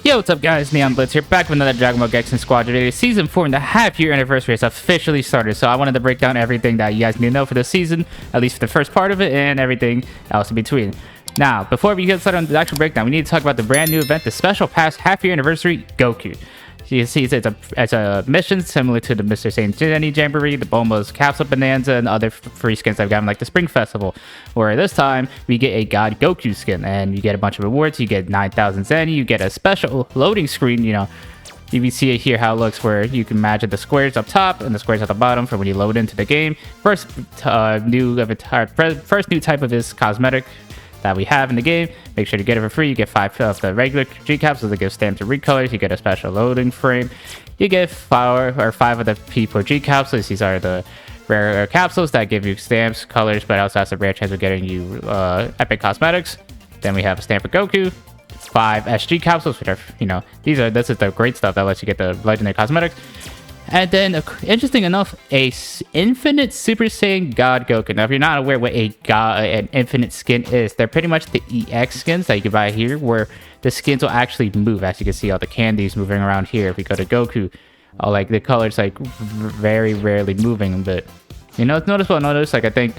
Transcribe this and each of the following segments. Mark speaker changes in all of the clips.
Speaker 1: Yo, what's up guys, Neon Blitz here, back with another Dragon Ball Gekishin Squadra video. Season 4 and a half year anniversary has officially started, so I wanted to break down everything that you guys need to know for this season, at least for the first part of it, and everything else in between. Now, before we get started on the actual breakdown, we need to talk about the brand new event, the Special Pass half year anniversary Goku. So you can see it's a mission similar to the Mr. Saiyan Zeni Jamboree, the Bulma's Capsule Bonanza, and other free skins I've gotten like the Spring Festival, where this time we get a God Goku skin, and you get a bunch of rewards. You get 9,000 Zeni, you get a special loading screen, you can see it here how it looks, where you can imagine the squares up top and the squares at the bottom for when you load into the game. First new type of this cosmetic that we have in the game. Make sure to get it for free. You get 5 of the regular G capsules that give stamp to recolors. You get a special loading frame. You get 5 of the P4 G capsules. These are the rare capsules that give you stamps, colors, but also has a rare chance of getting you epic cosmetics. Then we have a stamp for Goku. 5 SG capsules, which are, this is the great stuff that lets you get the legendary cosmetics. And then, interesting enough, infinite Super Saiyan God Goku. Now, if you're not aware what an infinite skin is, they're pretty much the EX skins that you can buy here, where the skins will actually move. As you can see, all the candies moving around here. If we go to Goku, like the colors very rarely moving, but it's noticeable. Notice, I think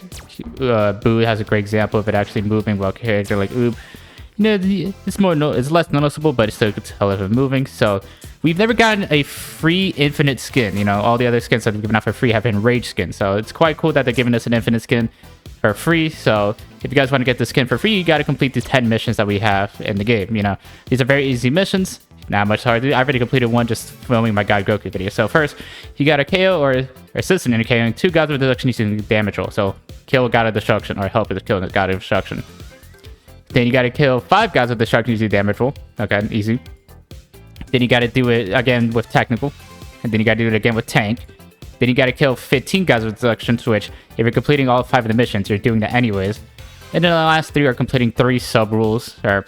Speaker 1: Boo has a great example of it actually moving while character like Oob. It's less noticeable, but it's still good to tell if it's moving. So we've never gotten a free infinite skin. All the other skins that we've given out for free have been rage skins. So it's quite cool that they're giving us an infinite skin for free. So if you guys want to get the skin for free, you got to complete these 10 missions that we have in the game. These are very easy missions. Not much hard to do. I've already completed one just filming my God Goku video. So first, you got to KO or assist in KOing 2 gods of destruction using damage roll. So kill a god of destruction or help with killing a god of destruction. Then you gotta kill 5 gods of destruction using damage roll. Okay, easy. Then you gotta do it again with technical. And then you gotta do it again with tank. Then you gotta kill 15 gods of destruction, which if you're completing all 5 of the missions, you're doing that anyways. And then the last 3 are completing 3 sub-rules, or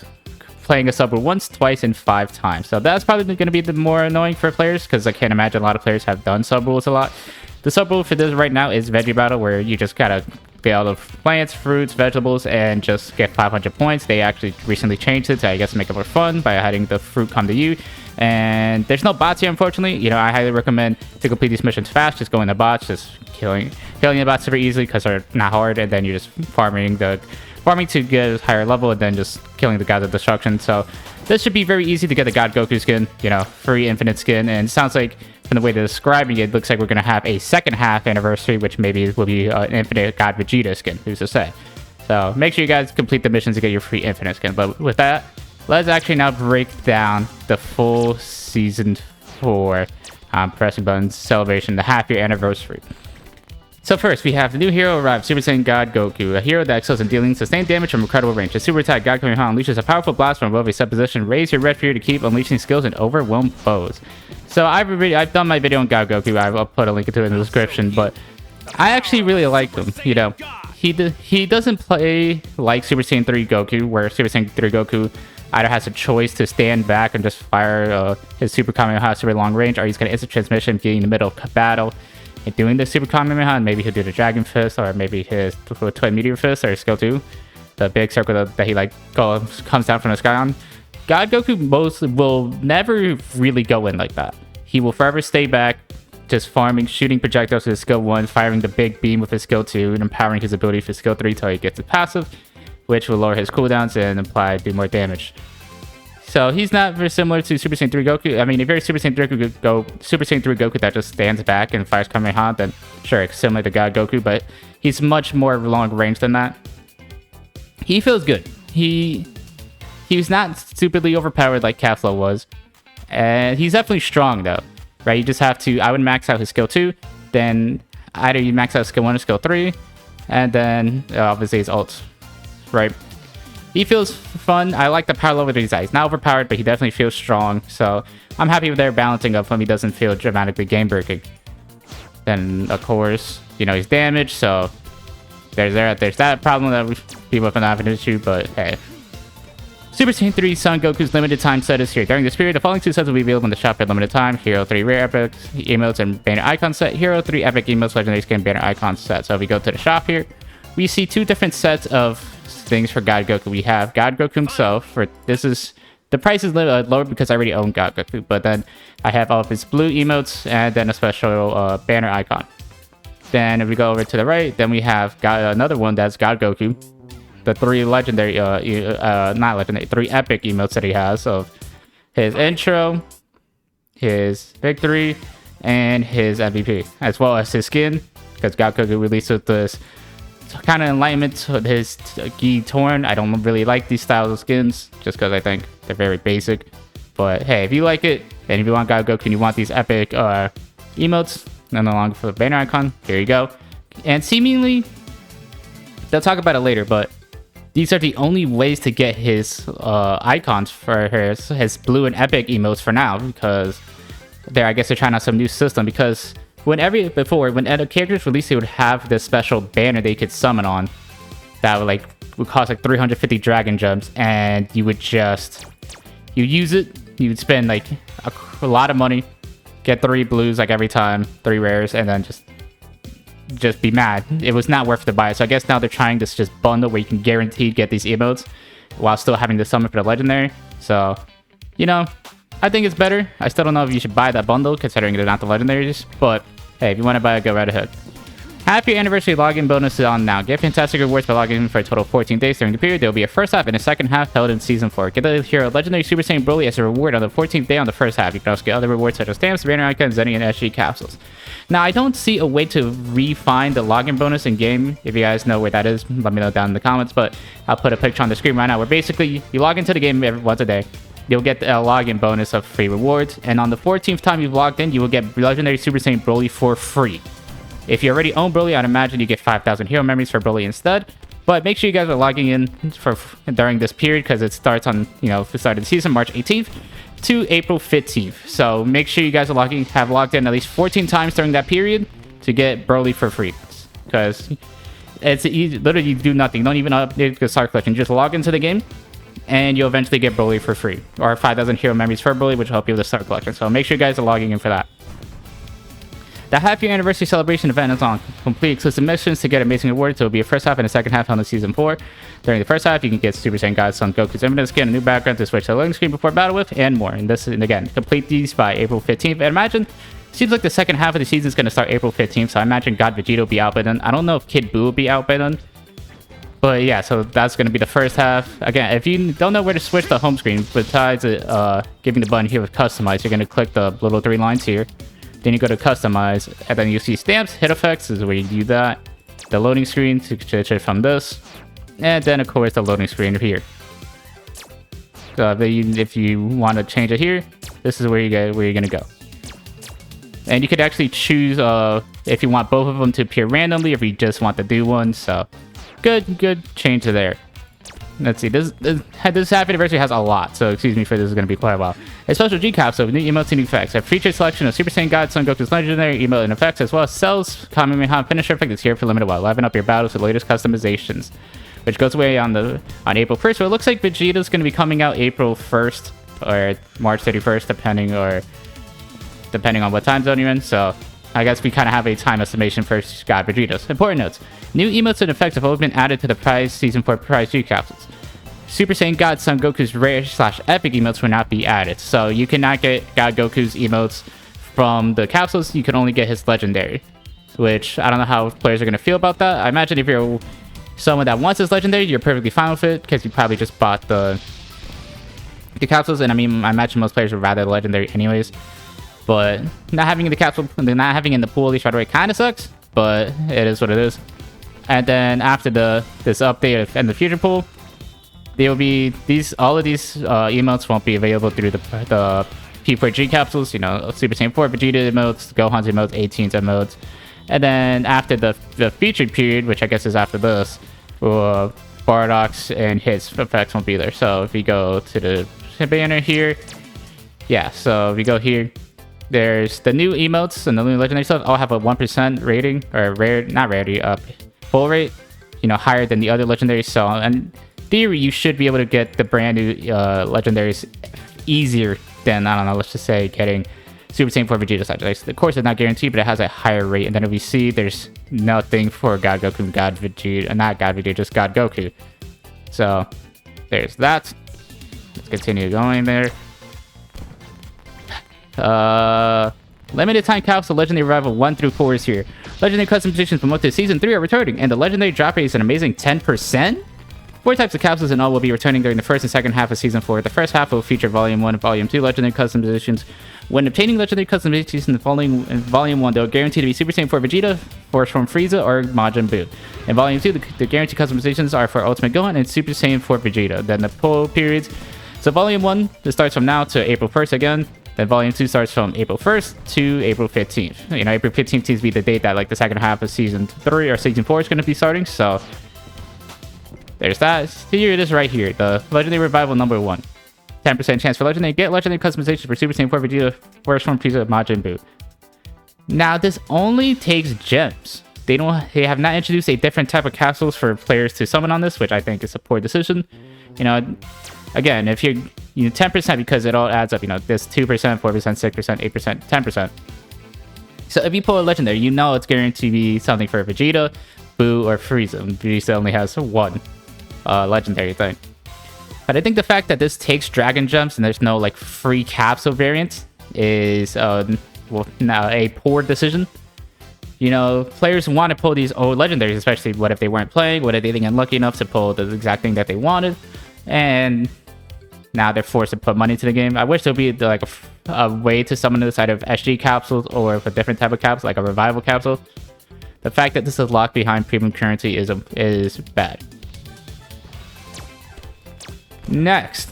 Speaker 1: playing a sub-rule once, twice, and 5 times. So that's probably gonna be the more annoying for players, because I can't imagine a lot of players have done sub-rules a lot. The sub-rule for this right now is Veggie Battle, where you just gotta get all the plants, fruits, vegetables, and just get 500 points. They actually recently changed it to, I guess, make it more fun by having the fruit come to you. And there's no bots here, unfortunately. I highly recommend to complete these missions fast. Just go in the bots, just killing the bots super easily because they're not hard, and then you're just farming to get a higher level, and then just killing the gods of destruction. So this should be very easy to get the God Goku skin, free infinite skin. And it sounds like, from the way they're describing it, looks like we're going to have a second half anniversary, which maybe will be an infinite God Vegeta skin, who's to say. So make sure you guys complete the missions to get your free infinite skin. But with that, let's actually now break down the full Season 4 pressing buttons celebration, the half year anniversary. So first, we have the new hero arrived, Super Saiyan God Goku, a hero that excels in dealing sustained damage from incredible range. The super attack God Kamehameha unleashes a powerful blast from above a set position. Raise your red fear to keep unleashing skills and overwhelm foes. So I've done my video on God Goku. I'll put a link to it in the description, but I actually really like him. He doesn't play like Super Saiyan 3 Goku, where Super Saiyan 3 Goku either has a choice to stand back and just fire his Super Kamehameha super long range, or he's going to instant transmission, being in the middle of battle and doing the Super Kamehameha, and maybe he'll do the Dragon Fist, or maybe his Twin Meteor Fist, or Skill 2, the big circle that he comes down from the sky on. God Goku will never really go in like that. He will forever stay back, just farming, shooting projectiles with his Skill 1, firing the big beam with his Skill 2, and empowering his ability for Skill 3 until he gets a passive, which will lower his cooldowns and do more damage. So he's not very similar to Super Saiyan 3 Goku. I mean, if you're Super Saiyan 3 Goku that just stands back and fires Kamehameha, then sure, it's similar to God Goku, but he's much more long range than that. He feels good. He's not stupidly overpowered like Capsule was. And he's definitely strong though, right? You just have to, I would max out his Skill 2, then either you max out Skill 1 or Skill 3, and then obviously his ults, right? He feels fun. I like the power level that he's at. He's not overpowered, but he definitely feels strong. So I'm happy with their balancing of him. He doesn't feel dramatically game breaking. Then of course, he's damaged, so there's that problem that people have been having an issue, but hey. Super Saiyan 3 Son Goku's limited time set is here. During this period, the following 2 sets will be available in the shop at limited time. Hero 3 Rare Epic Emotes and Banner Icon set. Hero 3 Epic Emotes Legendary Skin Banner Icon set. So if we go to the shop here, we see 2 different sets of things for God Goku. We have God Goku himself, this is The price is lower because I already own God Goku, but then I have all of his blue emotes and then a special banner icon. Then if we go over to the right, then we have another one that's God Goku. The 3 legendary, not legendary, 3 epic emotes that he has of his intro, his victory, and his MVP, as well as his skin, because God Goku released with this kind of enlightenment with his Gi Torn. I don't really like these styles of skins, just because I think they're very basic. But hey, if you like it, and if you want God Goku and you want these epic emotes, and along for the banner icon, here you go. And seemingly, they'll talk about it later, but these are the only ways to get his icons for his blue and epic emotes for now, because I guess they're trying out some new system, because when other characters released, they would have this special banner they could summon on that would cost like 350 dragon gems, and you use it, you would spend like a lot of money, get 3 blues like every time, 3 rares, and then just be mad. It was not worth to buy. So I guess now they're trying this just bundle where you can guaranteed get these emotes while still having to summon for the legendary. So, you know, I think it's better. I still don't know if you should buy that bundle, considering they're not the legendaries. But hey, if you want to buy it, go right ahead. Happy anniversary login bonus is on now. Get fantastic rewards by logging in for a total of 14 days during the period. There will be a first half and a second half held in Season 4. Get the hero legendary Super Saiyan Broly as a reward on the 14th day on the first half. You can also get other rewards such as stamps, banner icons, Zeni, and SSJ capsules. Now, I don't see a way to refine the login bonus in game. If you guys know where that is, let me know down in the comments. But I'll put a picture on the screen right now where basically you log into the game once a day. You'll get a login bonus of free rewards. And on the 14th time you've logged in, you will get legendary Super Saiyan Broly for free. If you already own Broly, I'd imagine you get 5,000 hero memories for Broly instead. But make sure you guys are logging in during this period, because it starts on, the start of the season, March 18th to April 15th. So make sure you guys have logged in at least 14 times during that period to get Broly for free. Because it's easy, literally you do nothing. Don't even update the start collection. Just log into the game and you'll eventually get Broly for free. Or 5,000 hero memories for Broly, which will help you with the start collection. So make sure you guys are logging in for that. The half-year anniversary celebration event is on. Complete exclusive missions to get amazing rewards. There will be a first half and a second half on Season 4. During the first half, you can get Super Saiyan God Son Goku's Infinite Skin, a new background to switch to the loading screen before battle with, and more. And again, complete these by April 15th. And imagine, seems like the second half of the season is going to start April 15th, so I imagine God Vegeta will be out by then. I don't know if Kid Buu will be out by then. But yeah, so that's going to be the first half. Again, if you don't know where to switch the home screen, besides giving the button here with Customize, you're going to click the little 3 lines here. Then you go to Customize, and then you see Stamps, Hit Effects is where you do that. The loading screen to switch it from this. And then, of course, the loading screen here. So if you want to change it here, this is where you're going to go. And you could actually choose if you want both of them to appear randomly, or if you just want to do one. So, good change there. Let's see, this happy anniversary has a lot, so excuse me for this is going to be quite a while. A special G Capsule with new emotes and new effects. A featured selection of Super Saiyan God Son Goku's legendary emote and effects, as well as Cell's Kamehameha finisher effect is here for limited while. Liven up your battles with the latest customizations, which goes away on April 1st. So it looks like Vegeta's going to be coming out April 1st or March 31st, depending on what time zone you're in. So I guess we kind of have a time estimation for God Vegeta's. Important notes. New emotes and effects have all been added to the prize Season 4 prize G Capsules. Super Saiyan God Son Goku's rare/epic emotes will not be added. So you cannot get God Goku's emotes from the capsules. You can only get his legendary. Which, I don't know how players are going to feel about that. I imagine if you're someone that wants his legendary, you're perfectly fine with it, because you probably just bought the capsules. And I mean, I imagine most players would rather the legendary anyways. But not having the capsule, not having in the pool at least right away kind of sucks. But it is what it is. And then after this update and the future pool, there will be all of these emotes won't be available through the P4G capsules. Super Saiyan 4 Vegeta emotes, Gohan's emotes, 18's emotes, and then after the featured period, which I guess is after this, Bardock's and his effects won't be there. So if you go to the banner here, yeah. So if you go here, there's the new emotes and the new legendary stuff. All have a 1% rating or pull rate, higher than the other legendaries. So and theory, you should be able to get the brand new legendaries easier than, I don't know, let's just say getting Super Saiyan 4 Vegeta legendaries. Of course, it's not guaranteed, but it has a higher rate. And then if you see, there's nothing for God Goku and God Vegeta, not God Vegeta, just God Goku. So there's that. Let's continue going there. Limited time capsule legendary revival 1 through 4 is here. Legendary customizations from up to season 3 are returning, and the legendary drop rate is an amazing 10%. 4 types of capsules in all will be returning during the first and second half of season 4. The first half will feature volume 1 and volume 2 legendary customizations. When obtaining legendary customizations in volume 1, they'll guarantee to be Super Saiyan 4 Vegeta, Force Form Frieza, or Majin Buu. In volume 2, the guaranteed customizations are for Ultimate Gohan and Super Saiyan 4 Vegeta. Then the pull periods. So volume 1, this starts from now to April 1st again. Then volume 2 starts from April 1st to April 15th. You know, April 15th seems to be the date that like the second half of season 3 or season 4 is going to be starting. So there's that. Here it is right here. The legendary revival number 1. 10% chance for legendary. Get legendary customizations for Super Saiyan 4 Vegeta, Force Form Frieza, Majin Buu. Now this only takes gems. They have not introduced a different type of capsules for players to summon on this, which I think is a poor decision. You know, again, if you're 10% because it all adds up, you know, this 2%, 4%, 6%, 8%, 10%. So if you pull a legendary, you know it's guaranteed to be something for Vegeta, Buu, or Frieza. Frieza only has one legendary thing. But I think the fact that this takes Dragon Gems and there's no like free capsule variant is a poor decision. You know, players want to pull these old legendaries, especially what if they weren't playing, what if they didn't get lucky enough to pull the exact thing that they wanted, and now they're forced to put money into the game. I wish there would be like a way to summon this out of SG capsules or a different type of capsule, like a revival capsule. The fact that this is locked behind premium currency is bad. Next,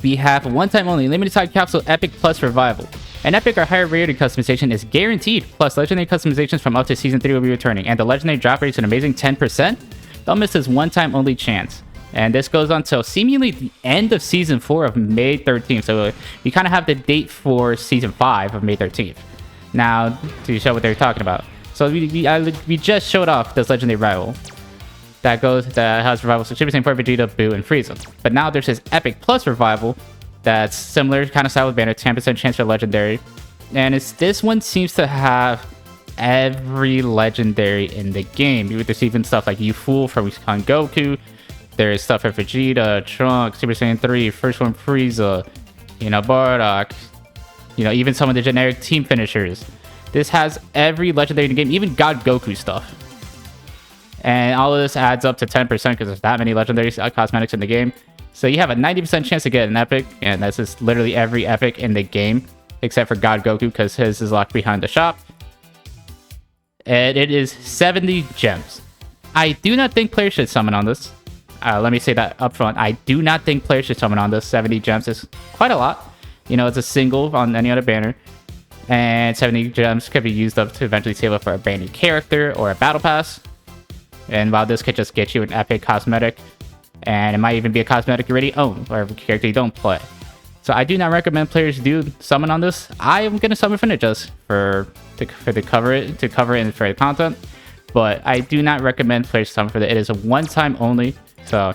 Speaker 1: we have one-time only limited time capsule Epic Plus Revival. An epic or higher rarity customization is guaranteed, plus legendary customizations from up to season 3 will be returning, and the legendary drop rate is an amazing 10%. Don't miss this one-time only chance. And this goes on till seemingly the end of season 4 of May 13th. So we kind of have the date for season 5 of May 13th. Now, to show what they're talking about. So we just showed off this legendary rival that has revival for Super Saiyan 4 Vegeta, Buu, and Frieza. But now there's this Epic Plus revival that's similar kind of style with banner, 10% chance for legendary. And this one seems to have every legendary in the game. There's even stuff like You Fool from Goku. There's stuff for Vegeta, Trunks, Super Saiyan 3, First Form Frieza, you know, Bardock, you know, even some of the generic team finishers. This has every legendary in the game, even God Goku stuff. And all of this adds up to 10% because there's that many legendary cosmetics in the game. So you have a 90% chance to get an epic, and that's just literally every epic in the game, except for God Goku because his is locked behind the shop. And it is 70 gems. I do not think players should summon on this. Let me say that up front. I do not think players should summon on this. 70 gems is quite a lot. You know, it's a single on any other banner. And 70 gems could be used up to eventually save up for a brand new character or a battle pass. And while this could just get you an epic cosmetic, and it might even be a cosmetic you already own, or a character you don't play. So I do not recommend players do summon on this. I am gonna summon for it just to cover it and for the content. But I do not recommend players summon for it. It is a one-time only. So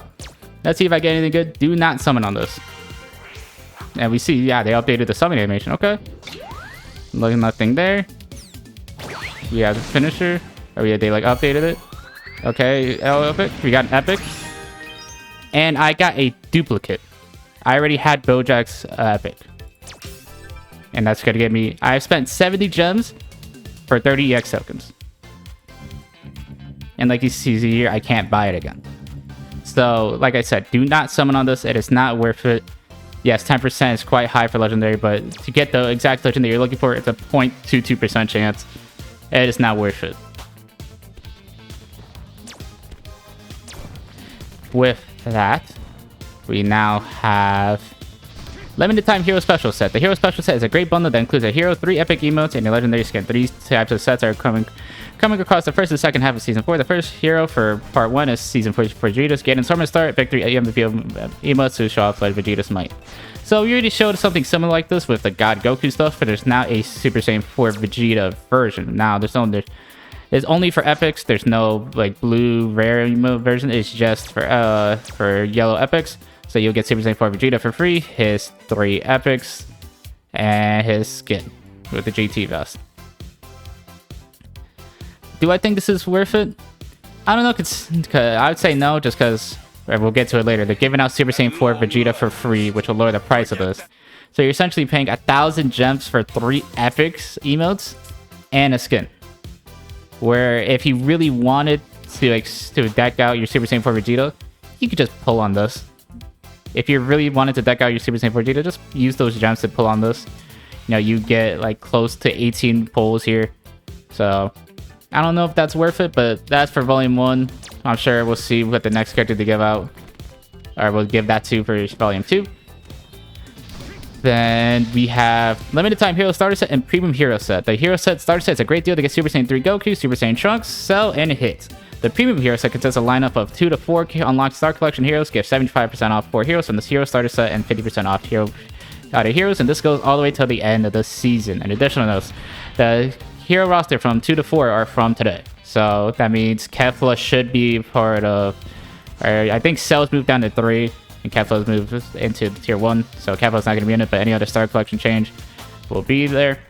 Speaker 1: let's see if I get anything good. Do not summon on this. And we see, yeah, they updated the summon animation. Okay. Nothing there. We have the finisher. Or they like updated it. Okay, epic. We got an epic. And I got a duplicate. I already had Bojack's epic. And that's gonna get me... I've spent 70 gems for 30 EX tokens. And like you see here, I can't buy it again. So, like I said, do not summon on this. It is not worth it. Yes, 10% is quite high for legendary, but to get the exact legendary you're looking for, it's a 0.22% chance. It is not worth it. With that, we now have limited time hero special set. The hero special set is a great bundle that includes a hero, 3 epic emotes, and a legendary skin. 3 types of sets are coming across the first and second half of season 4. The first hero for part 1 is season 4 for Vegeta's Gain and Summer Start. Victory MVP emotes to show off like Vegeta's might. So we already showed something similar like this with the God Goku stuff, but there's now a Super Saiyan 4 Vegeta version. Now it's only for epics. There's no like blue rare emote version. It's just for yellow epics. So you'll get Super Saiyan 4 Vegeta for free, his 3 epics, and his skin with the GT vest. Do I think this is worth it? I don't know, cause I would say no, just because or we'll get to it later, they're giving out Super Saiyan 4 Vegeta for free, which will lower the price of this. So you're essentially paying 1,000 gems for 3 epics emotes and a skin. Where if you really wanted to deck out your Super Saiyan 4 Vegeta, you could just pull on this. If you really wanted to deck out your Super Saiyan 4 Vegeta, just use those gems to pull on this. You know, you get like close to 18 pulls here. So I don't know if that's worth it, but that's for Volume 1. I'm sure we'll see what the next character to give out, or we'll give that to for Volume 2. Then we have Limited Time Hero Starter Set and Premium Hero Set. The Hero Set Starter Set is a great deal to get Super Saiyan 3 Goku, Super Saiyan Trunks, Cell, and Hit. The Premium Hero Set consists of a lineup of 2 to 4 unlocked Star Collection heroes, give 75% off 4 heroes from this Hero Starter Set and 50% off other heroes, and this goes all the way till the end of the season. An additional note, the hero roster from 2 to 4 are from today. So that means Kefla should be part of, or I think Cell's moved down to 3. And Kefla's moved into tier 1, so Kefla's not going to be in it, but any other Star Collection change will be there.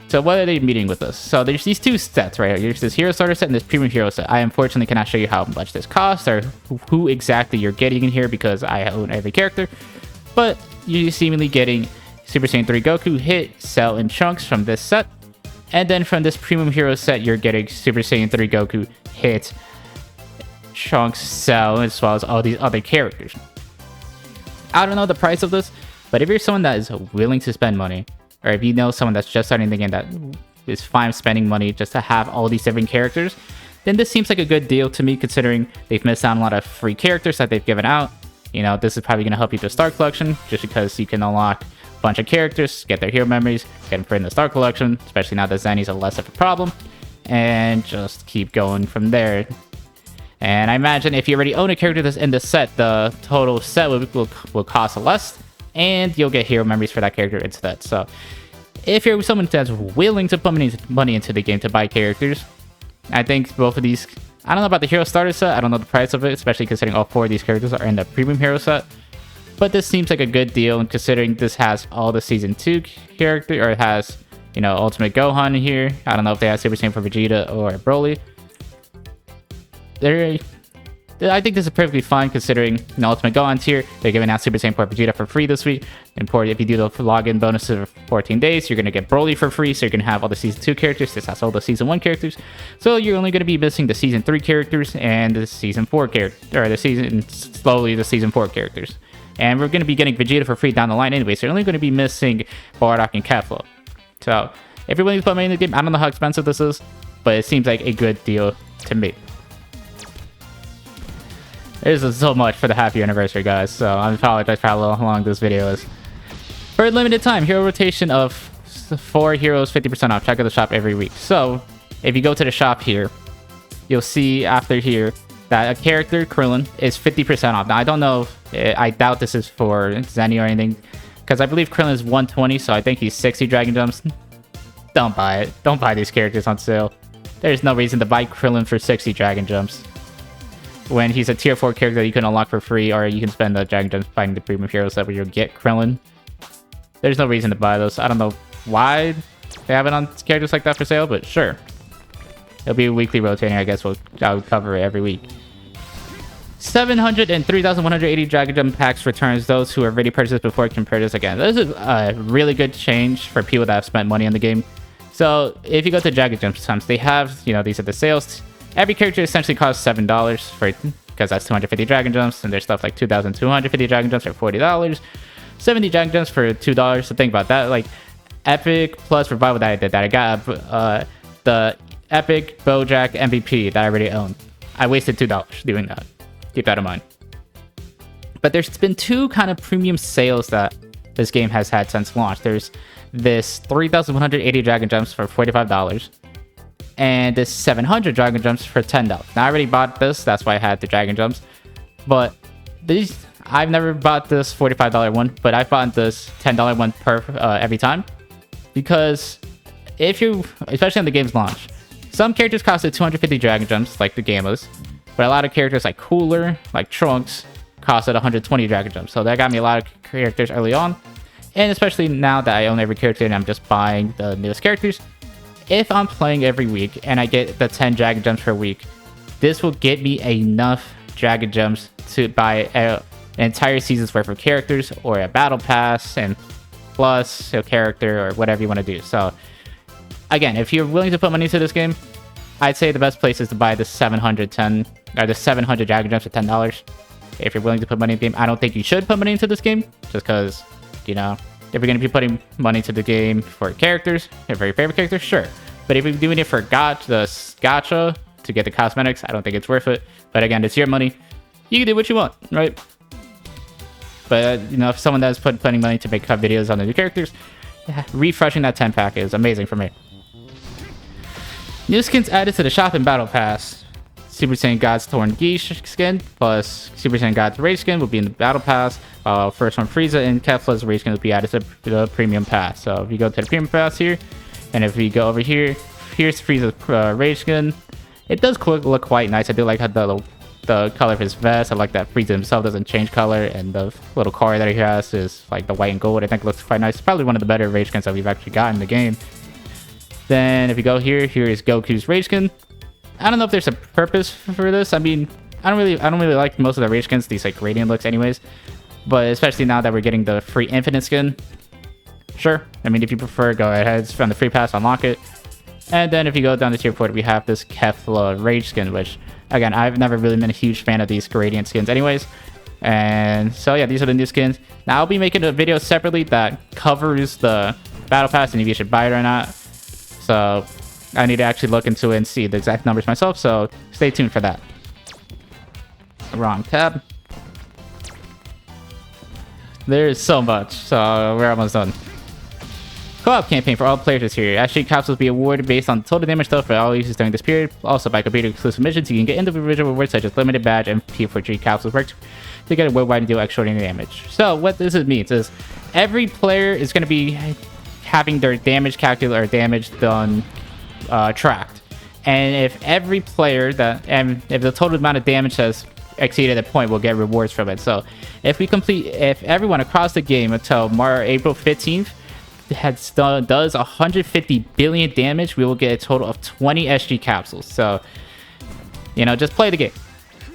Speaker 1: So what are they meeting with this? So there's these 2 sets right here. There's this Hero Starter Set and this Premium Hero Set. I unfortunately cannot show you how much this costs or who exactly you're getting in here because I own every character. But you're seemingly getting Super Saiyan 3 Goku, Hit, Cell, and Trunks from this set. And then from this Premium Hero Set, you're getting Super Saiyan 3 Goku, Hit, Trunks, Cell, as well as all these other characters. I don't know the price of this, but if you're someone that is willing to spend money, or if you know someone that's just starting the game that is fine spending money just to have all these different characters, then this seems like a good deal to me considering they've missed out on a lot of free characters that they've given out. You know, this is probably going to help you with the Star Collection, just because you can unlock a bunch of characters, get their hero memories, get them put in the Star Collection, especially now that Zeni's a less of a problem, and just keep going from there. And I imagine if you already own a character that's in the set, the total set will cost less, and you'll get hero memories for that character instead. So if you're someone that's willing to put money into the game to buy characters, I think both of these... I don't know about the Hero Starter Set, I don't know the price of it, especially considering all 4 of these characters are in the Premium Hero Set. But this seems like a good deal, and considering this has all the Season 2 character, or it has, you know, Ultimate Gohan in here. I don't know if they have Super Saiyan for Vegeta or Broly. I think this is perfectly fine considering the Ultimate Gohan's here. They're giving out Super Saiyan 4 Vegeta for free this week. And if you do the login bonuses for 14 days, you're going to get Broly for free. So you're going to have all the Season 2 characters. This has all the Season 1 characters. So you're only going to be missing the Season 3 characters and the Season 4 characters. Or the Season 4 characters. And we're going to be getting Vegeta for free down the line anyway. So you're only going to be missing Bardock and Kefla. So if you're willing to put money in the game, I don't know how expensive this is, but it seems like a good deal to me. There's so much for the happy anniversary, guys, so I apologize for how long this video is. For a limited time, hero rotation of 4 heroes, 50% off. Check out the shop every week. So, if you go to the shop here, you'll see after here that a character, Krillin, is 50% off. Now, I don't know, I doubt this is for Zeni or anything, because I believe Krillin is 120, so I think he's 60 Dragon Gems. Don't buy it. Don't buy these characters on sale. There's no reason to buy Krillin for 60 Dragon Gems when he's a tier 4 character that you can unlock for free, or you can spend the Dragon Gems buying the Premium Hero Set where you'll get Krillin. There's no reason to buy those. I don't know why they have it on characters like that for sale, but sure. It'll be weekly rotating, I guess I'll cover it every week. 700 and 3,180 Dragon Gem packs returns those who have already purchased before can purchase again. This is a really good change for people that have spent money on the game. So if you go to Dragon Gem sometimes, they have, you know, these are the sales. Every character essentially costs $7 because that's 250 Dragon Gems, and there's stuff like 2,250 Dragon Gems for $40, 70 Dragon Gems for $2. So think about that. Like Epic plus Revival that I did that. I got the Epic Bojack MVP that I already own. I wasted $2 doing that. Keep that in mind. But there's been 2 kind of premium sales that this game has had since launch. There's this 3,180 Dragon Gems for $45. And this 700 Dragon Gems for $10. Now, I already bought this. That's why I had the Dragon Gems. But I've never bought this $45 one. But I bought this $10 one per every time. Because especially on the game's launch, some characters costed 250 Dragon Gems, like the Gammas. But a lot of characters like Cooler, like Trunks, costed 120 Dragon Gems. So that got me a lot of characters early on. And especially now that I own every character and I'm just buying the newest characters, if I'm playing every week and I get the 10 Dragon Gems per week, this will get me enough Dragon Gems to buy an entire season's worth of characters, or a battle pass and plus a character, or whatever you want to do. So again, if you're willing to put money into this game, I'd say the best place is to buy the 710 or the 700 Dragon Gems for $10. If you're willing to put money in the game, I don't think you should put money into this game, just because, you know, if you're going to be putting money into the game for characters, for your favorite characters, sure. But if you're doing it for gacha to get the cosmetics, I don't think it's worth it. But again, it's your money. You can do what you want, right? But, you know, if someone that's putting money to make videos on the new characters, refreshing that 10 pack is amazing for me. New skins added to the shop and battle pass. Super Saiyan God's Torn Gi skin plus Super Saiyan God's Rage skin will be in the battle pass. First one, Frieza and Capsule's Rage skin will be added to the premium pass. So if you go to the premium pass here, and if we go over here, here's Frieza's Rage skin. It does look quite nice. I do like how the color of his vest. I like that Frieza himself doesn't change color, and the little car that he has is like the white and gold. I think it looks quite nice. It's probably one of the better Rage skins that we've actually got in the game. Then if you go here is Goku's Rage skin. I don't know if there's a purpose for this. I mean, I don't really like most of the Rage skins, these like radiant looks anyways. But especially now that we're getting the free infinite skin. Sure. I mean, if you prefer, go ahead, from the free pass, unlock it. And then if you go down to tier 4, we have this Capsule Rage skin, which again, I've never really been a huge fan of these gradient skins anyways. And so yeah, these are the new skins. Now I'll be making a video separately that covers the battle pass and if you should buy it or not. So I need to actually look into it and see the exact numbers myself, so stay tuned for that. Wrong tab. There's so much, so we're almost done. Co-op campaign for all players is here. Actually, capsules will be awarded based on total damage dealt for all users during this period. Also, by completing exclusive missions, you can get individual rewards such as limited badge and P4G capsules work to get a worldwide and deal extraordinary damage. So what this means is every player is going to be having their damage calculator or damage done tracked, and if every player if the total amount of damage has exceeded a point, we'll get rewards from it. So if everyone across the game until April 15th does 150 billion damage, we will get a total of 20 SG capsules. So, you know, just play the game.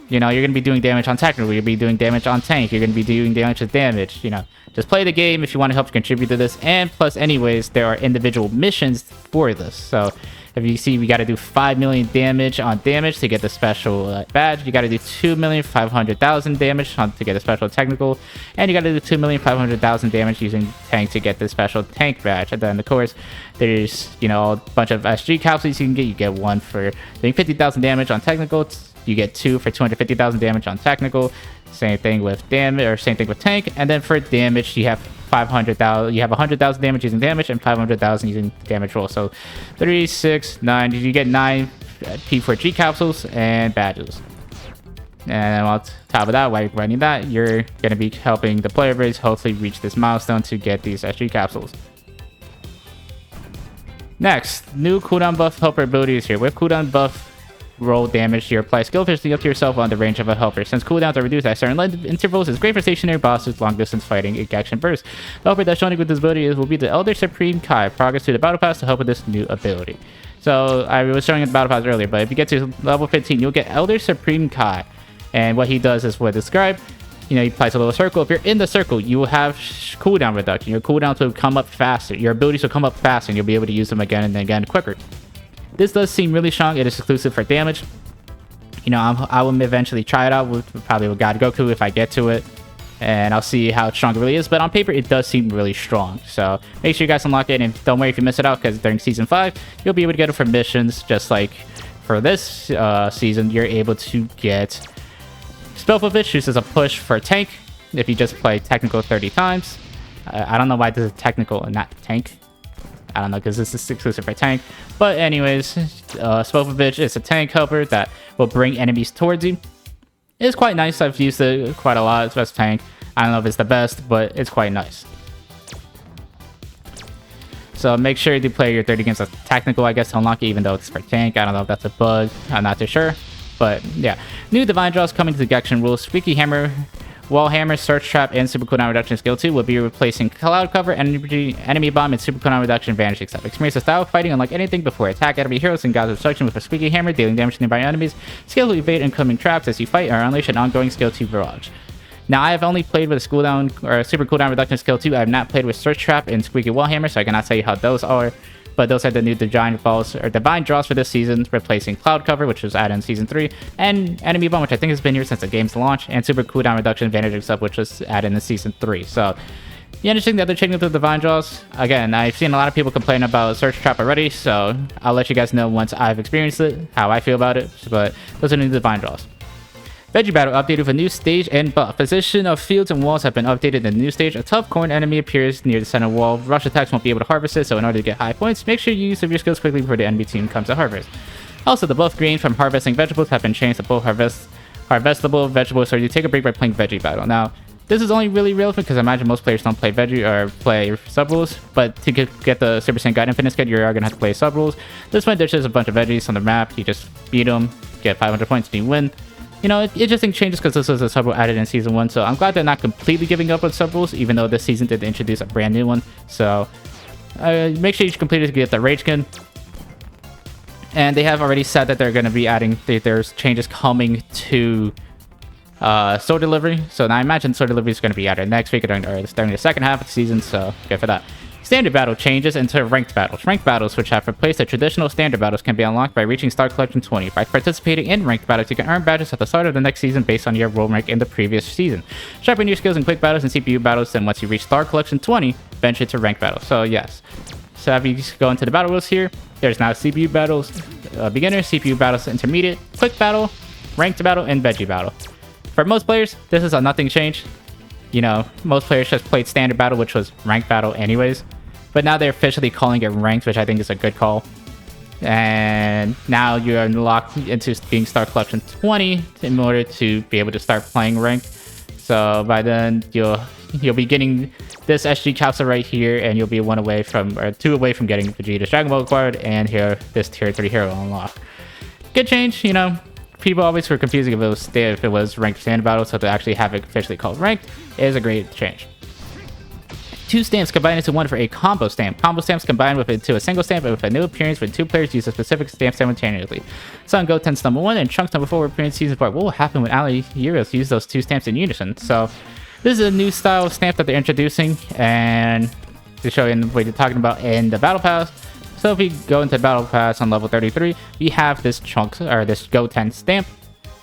Speaker 1: You know, you're going to be doing damage on technical, you're going to be doing damage on tank, you're going to be doing damage with damage, you know. Just play the game if you want to help contribute to this. And plus, anyways, there are individual missions for this. So if you see, we got to do 5 million damage on damage to get the special badge. You got to do 2,500,000 damage to get the special technical. And you got to do 2,500,000 damage using tank to get the special tank badge. And then, of course, there's, you know, a bunch of SG capsules you can get. You get one for doing 50,000 damage on technical. You get 2 for 250,000 damage on technical. Same thing with damage, or same thing with tank. And then for damage, you have 500,000. You have 100,000 damage using damage and 500,000 using damage roll. So 3, 6, 9. You get 9 P4G capsules and badges. And on top of that, while you're running that, you're going to be helping the player base hopefully reach this milestone to get these SG capsules. Next, new cooldown buff helper abilities here. With cooldown buff roll damage, you apply skill efficiency up to yourself on the range of a helper. Since cooldowns are reduced at certain intervals, it's great for stationary bosses, long distance fighting, and action bursts. The helper that's shown with this ability will be the Elder Supreme Kai. Progress through the battle pass to help with this new ability. So I was showing you the battle pass earlier, but if you get to level 15, you'll get Elder Supreme Kai. And what he does is what described. You know, he applies a little circle. If you're in the circle, you will have cooldown reduction. Your cooldowns will come up faster. Your abilities will come up faster, and you'll be able to use them again and again quicker. This does seem really strong. It is exclusive for damage. You know, I will eventually try it out probably with God Goku if I get to it. And I'll see how strong it really is. But on paper, it does seem really strong. So make sure you guys unlock it. And don't worry if you miss it out, because during Season 5, you'll be able to get it for missions. Just like for this season, you're able to get Spellful Bitch, which is a push for tank if you just play technical 30 times. I don't know why this is technical and not tank. I don't know, because this is exclusive for tank. But anyways, Spellful Bitch is a tank helper that will bring enemies towards you. It's quite nice. I've used it quite a lot. It's best tank. I don't know if it's the best, but it's quite nice. So make sure to play your 30 games as technical, I guess, to unlock it, even though it's for tank. I don't know if that's a bug. I'm not too sure. But yeah, new divine draws coming to the Gekishin rules. Squeaky Hammer Wall Hammer, Search Trap, and Super Cooldown Reduction Skill 2 will be replacing Cloud Cover, Enemy Bomb, and Super Cooldown Reduction Vanish except. Experience a style of fighting unlike anything before. Attack enemy heroes and God's Obstruction with a Squeaky Hammer, dealing damage to nearby enemies. Skill to evade incoming traps as you fight or unleash an ongoing Skill 2 barrage. Now, I have only played with a cooldown or Super Cooldown Reduction Skill 2. I have not played with Search Trap and Squeaky Wall Hammer, so I cannot tell you how those are. But those are the new Divine Draws for this season, replacing Cloud Cover, which was added in Season 3, and Enemy Bomb, which I think has been here since the game's launch, and Super Cooldown Reduction Vantage Sub, which was added in Season 3. So, the interesting that they're changing up the Divine Draws. Again, I've seen a lot of people complain about Search Trap already, so I'll let you guys know once I've experienced it, how I feel about it, but those are new Divine Draws. Veggie Battle updated with a new stage and buff. Position of fields and walls have been updated in the new stage. A tough corn enemy appears near the center wall. Rush attacks won't be able to harvest it, so in order to get high points, make sure you use your skills quickly before the enemy team comes to harvest. Also, the buff green from harvesting vegetables have been changed to both harvestable vegetables, so you take a break by playing Veggie Battle. Now, this is only really relevant because I imagine most players don't play Veggie or play sub rules, but to get the Super Saiyan God Infinite Skid, you're going to have to play sub rules. This one dishes a bunch of veggies on the map. You just beat them, get 500 points, and you win. You know, interesting changes because this was a sub rule added in Season 1, so I'm glad they're not completely giving up on sub rules, even though this season did introduce a brand new one. So, make sure you complete it to get the Rage Skin. And they have already said that they're going to be adding, there's changes coming to Sword Delivery. So now I imagine Sword Delivery is going to be added next week or during the second half of the season, so good for that. Standard Battle changes into Ranked Battles. Ranked Battles, which have replaced the traditional Standard Battles, can be unlocked by reaching Star Collection 20. By participating in Ranked Battles, you can earn badges at the start of the next season based on your role rank in the previous season. Sharpen your skills in Quick Battles and CPU Battles, then once you reach Star Collection 20, venture to Ranked Battles. So yes. So if you go into the Battle Rules here, there's now CPU Battles, Beginner, CPU Battles, Intermediate, Quick Battle, Ranked Battle, and Veggie Battle. For most players, this is a nothing change. You know, most players just played Standard Battle, which was Ranked Battle anyways. But now they're officially calling it Ranked, which I think is a good call. And now you're unlocked into being Star Collection 20 in order to be able to start playing Ranked. So by then, you'll be getting this SG Capsule right here, and you'll be 2 away from getting Vegeta's Dragonball card and here this Tier 3 hero unlock. Good change, you know. People always were confusing if it was Ranked Standard Battle, so to actually have it officially called Ranked is a great change. 2 stamps combined into 1 for a combo stamp. Combo stamps combined into a single stamp with a new appearance when 2 players use a specific stamp simultaneously. Son Goten's number 1 and Trunks number 4 will appear in Season 4. What will happen when ally heroes use those 2 stamps in unison? So this is a new style of stamp that they're introducing, and to show you what you're talking about in the Battle Pass. So if we go into Battle Pass on level 33, we have this Trunks or this Goten stamp,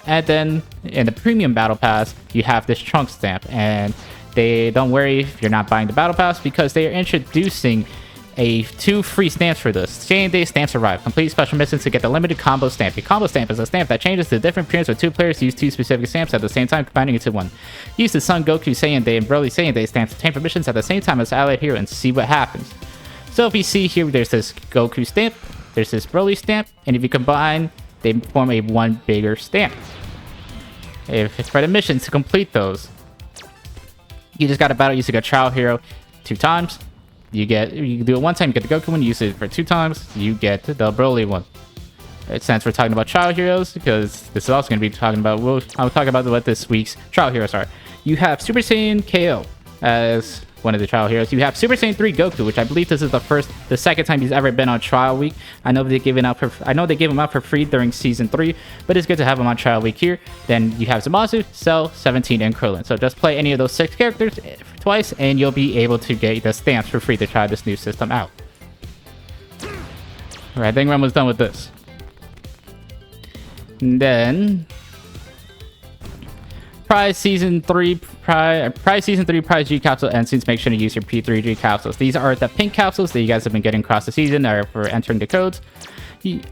Speaker 1: and then in the Premium Battle Pass, you have this Trunks stamp. And don't worry if you're not buying the Battle Pass because they are introducing 2 free stamps for this. Same day stamps arrive. Complete special missions to get the limited combo stamp. A combo stamp is a stamp that changes to different appearance when 2 players use 2 specific stamps at the same time, combining into 1. Use the Son Goku Saiyan Day and Broly Saiyan Day stamps to obtain permissions at the same time as allied hero and see what happens. So if you see here, there's this Goku stamp, there's this Broly stamp, and if you combine, they form a 1 bigger stamp. If it's for the missions to complete those, you just gotta battle using a trial hero 2 times. You do it 1 time, you get the Goku one. You use it for 2 times, you get the Broly one. Since we're talking about trial heroes, because this is also gonna be talking about, I'll talk about what this week's trial heroes are. You have Super Saiyan KO as one of the trial heroes. You have Super Saiyan 3 Goku, which I believe this is the second time he's ever been on trial week. I know they gave him out for free during Season 3, but it's good to have him on trial week here. Then you have Zamasu, Cell, 17, and Krillin. So just play any of those 6 characters twice, and you'll be able to get the stamps for free to try this new system out. Alright, I think we're almost done with this. And then Prize Season 3 Prize G Capsule ends. Make sure to use your P3G capsules. These are the pink capsules that you guys have been getting across the season or for entering the codes.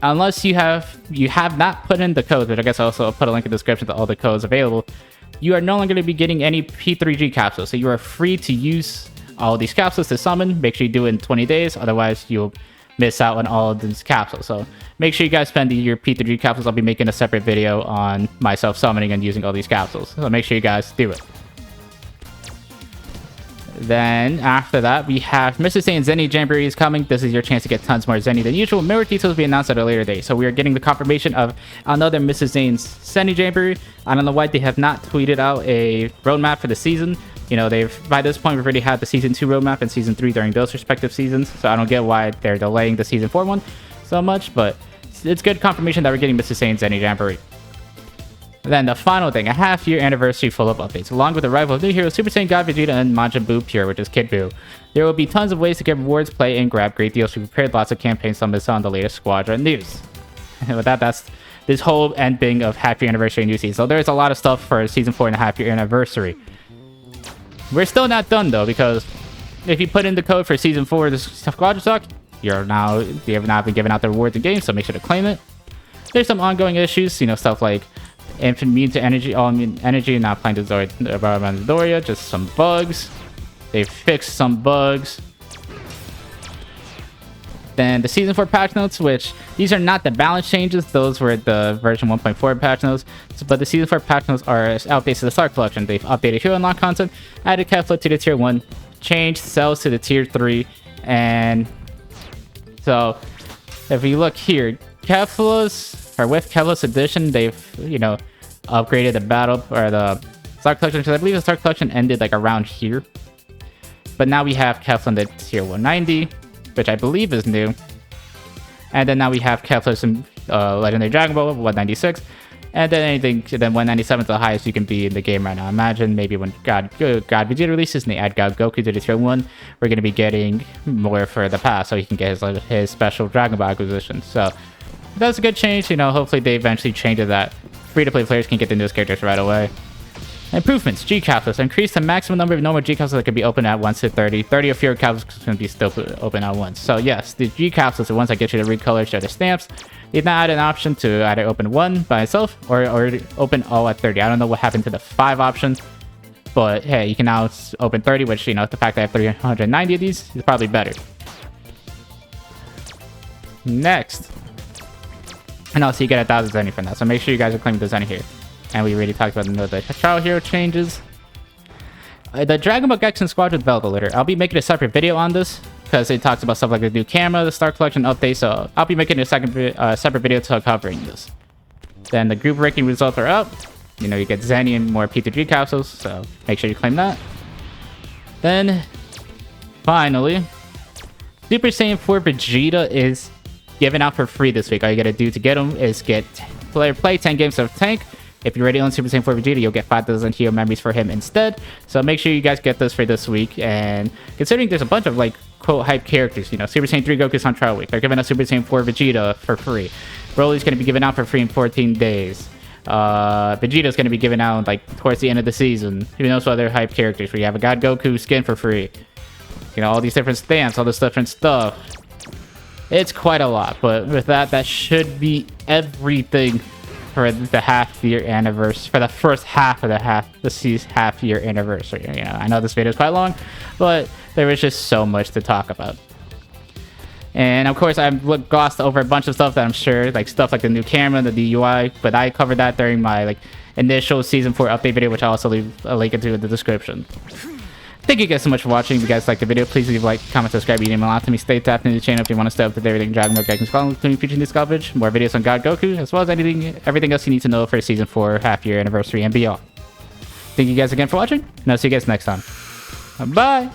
Speaker 1: Unless you have not put in the codes, which I guess I'll also put a link in the description to all the codes available, you are no longer going to be getting any P3G capsules. So you are free to use all these capsules to summon. Make sure you do it in 20 days, otherwise you'll miss out on all of these capsules. So make sure you guys spend your P3G capsules. I'll be making a separate video on myself summoning and using all these capsules. So make sure you guys do it. Then after that, we have Mr. Saiyan Zeni Jamboree is coming. This is your chance to get tons more Zeni than usual. More details will be announced at a later date. So we are getting the confirmation of another Mr. Zane's Zeni Jamboree. I don't know why they have not tweeted out a roadmap for the season. You know, by this point, we've already had the Season 2 roadmap and Season 3 during those respective seasons. So I don't get why they're delaying the Season 4 one so much. But it's good confirmation that we're getting Mr. Saiyan Zeni Jamboree. Then the final thing, a half-year anniversary full of updates. Along with the arrival of new heroes Super Saiyan God, Vegeta, and Majin Buu Pure, which is Kid Buu. There will be tons of ways to get rewards, play, and grab great deals. We prepared lots of campaigns, some is on the latest Squadra news. And with that, that's this whole ending of half-year anniversary new season. So there's a lot of stuff for Season 4 and a half-year anniversary. We're still not done, though, because if you put in the code for Season 4 of the Squadra stock, you have now been giving out the rewards in games, so make sure to claim it. There's some ongoing issues, you know, stuff like immune to energy, all immune energy, not playing the Doria, just some bugs. They fixed some bugs. Then the Season 4 patch notes, which these are not the balance changes, those were the version 1.4 patch notes, but the Season 4 patch notes are updates to the Star Collection. They've updated Hero Unlock content, added Capsule to the Tier 1, changed cells to the Tier 3, and so if you look here, with Capsule's edition, they've, you know, upgraded the battle or the Star Collection, because I believe the Star Collection ended like around here. But now we have Capsule in the Tier 190, which I believe is new. And then now we have Capsule in Legendary Dragon Ball 196. And then 197 is the highest you can be in the game right now. Imagine maybe when God Vegeta releases and they add God Goku to the Tier 1, we're going to be getting more for the past, so he can get his special Dragon Ball acquisition. So that's a good change. You know, hopefully they eventually change it that free-to-play players can get the newest characters right away. Improvements. G capsules. Increase the maximum number of normal G capsules that can be opened at once to 30. 30 or fewer capsules can be still open at once. So yes, the G capsules, the ones that get you to recolor share the stamps, they've now added an option to either open one by itself or open all at 30. I don't know what happened to the 5 options, but hey, you can now open 30, which, you know, the fact that I have 390 of these is probably better. Next. And also, you get 1,000 Zeni from that, so make sure you guys are claiming the Zeni here. And we already talked about the trial hero changes. The Dragon Ball Gekishin Squadra developer letter. I'll be making a separate video on this, because it talks about stuff like the new camera, the Star Collection update, so I'll be making a separate video covering this. Then the group ranking results are up. You know, you get Zeni and more P2G capsules, so make sure you claim that. Then, finally, Super Saiyan 4 Vegeta is given out for free this week. All you gotta do to get them is play 10 games of Tank. If you already own Super Saiyan 4 Vegeta, you'll get 5,000 hero memories for him instead. So make sure you guys get this for this week. And considering there's a bunch of, like, quote, hype characters, you know, Super Saiyan 3 Goku's on trial week. They're giving us Super Saiyan 4 Vegeta for free. Broly's gonna be given out for free in 14 days. Vegeta's gonna be given out, like, towards the end of the season. Even those other hype characters where you have a God Goku skin for free. You know, all these different stamps, all this different stuff. It's quite a lot, but with that should be everything for the half-year anniversary, for the first half of the half-year anniversary. You know, I know this video is quite long, but there was just so much to talk about. And of course, I've glossed over a bunch of stuff that I'm sure, like stuff like the new camera, the DUI, but I covered that during my initial Season 4 update video, which I'll also leave a link into in the description. Thank you guys so much for watching. If you guys liked the video, please leave a like, comment, subscribe, you name a lot to me. Stay tapped into the channel if you want to stay up to date everything Dragon Ball Gekishin Squadra, including featuring this coverage, more videos on God Goku, as well as everything else you need to know for Season 4 half-year anniversary and beyond. Thank you guys again for watching, and I'll see you guys next time. Bye!